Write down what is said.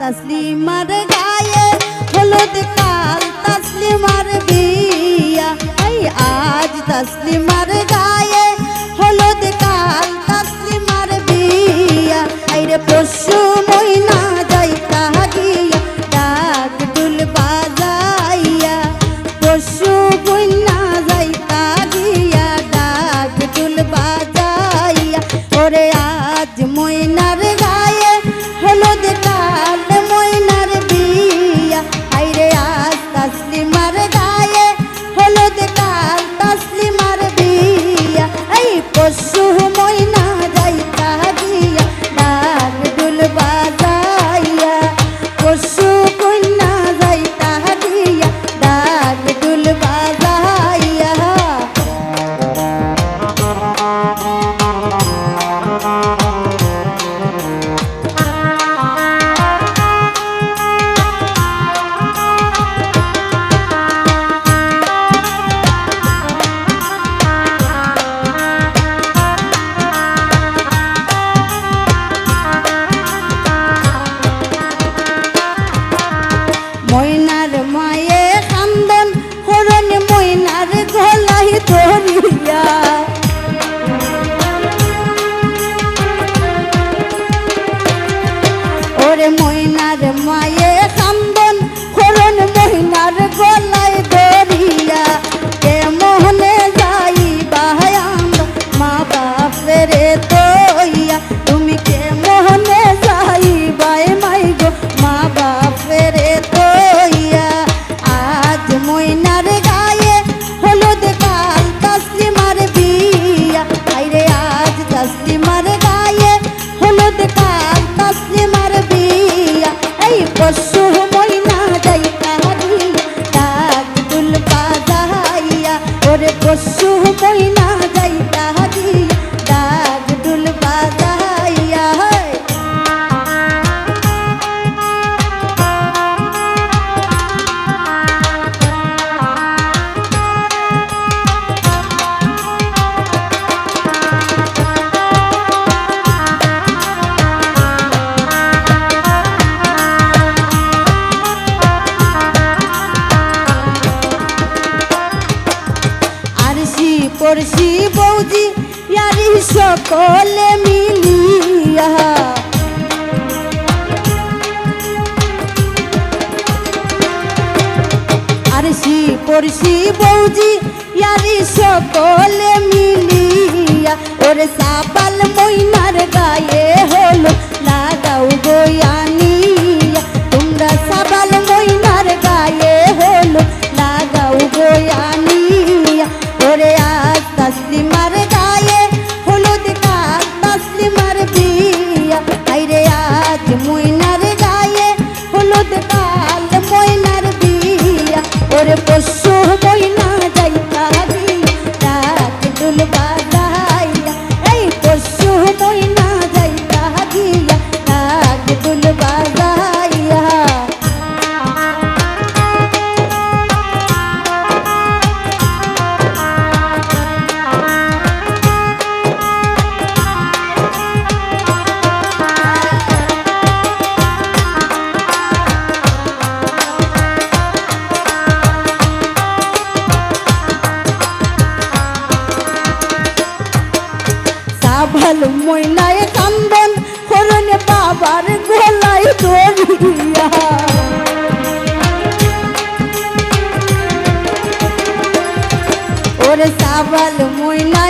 তসলিমার গায়ে হলুদ কাল তসলিমার বিয়া এই আজ তসলিমার গায়ে হলুদ কাল তসলিমার বিয়া এই রে পশু মইনা যাইতা গিয়া ডাক ডুল বাজাইয়া পশু মইনা যাইতা গিয়া ডাক ডুল বাজাইয়া ওরে আজ মইনার গায়ে হলুদ কাল মইনার বিয়া আইরে আজ তসলিমার গায়ে হলুদ কাল তসলিমার বিয়া এই পশু মইনা যাইতা গিয়া ডাক ডুল বাজাইয়া পশু মইনা যাইতা গিয়া ডাক ডুল বাজাইয়া ময়নার মায়ে কান্দন হরণ ময়নার গলাই ধরিয়া ওরে ময়নার মায়ে কান্দন হরণ ময়নার গলাই ধরিয়া কে মোহনে যাই বাহায়াম মা বাপরে তইয়া তুমি কে মোহনে যাই বাই মাই গো মা বাপরে তইয়া আজ ময়নার গায়ে হলুদ কাল তসলিমার বিয়া আইরে আজ তসলিমার গায়ে হলুদ কাল তসলিমার বিয়া এই পশু ময়না যাইতা গিয়া ডাক ডুল বাজাইয়া ওরে পশু ময়না যাইতা গিয়া ডাক ডুল বাজাইয়া আরশি পড়শি বৌজি ইয়ারি সকলে মিলিয়া আরশি পড়শি বৌজি ইয়ারি সকলে মিলিয়া ওরে সাবাল ময়নার গায়ে হলো লাগাও গোয়ানিয়া তোমরা সাবাল ময়নার গায়ে হলো লাগাও গোয়ানিয়া ওরে আজ তসলিমার গায়ে হলুদ কাল তসলিমার বিয়া আইরে আজ ময়নার গায়ে হলুদ কাল ময়নার বিয়া ওরে পশু ময়না যাইতা গিয়া ডাক ডুল বাজাইয়া এই পশু ময়না যাইতা গিয়া ডাক ডুল বাজাইয়া সাবাল ময়নায় কান্দন হরণ বাবার গলায় ধরিয়া ওরে সাবাল ময়না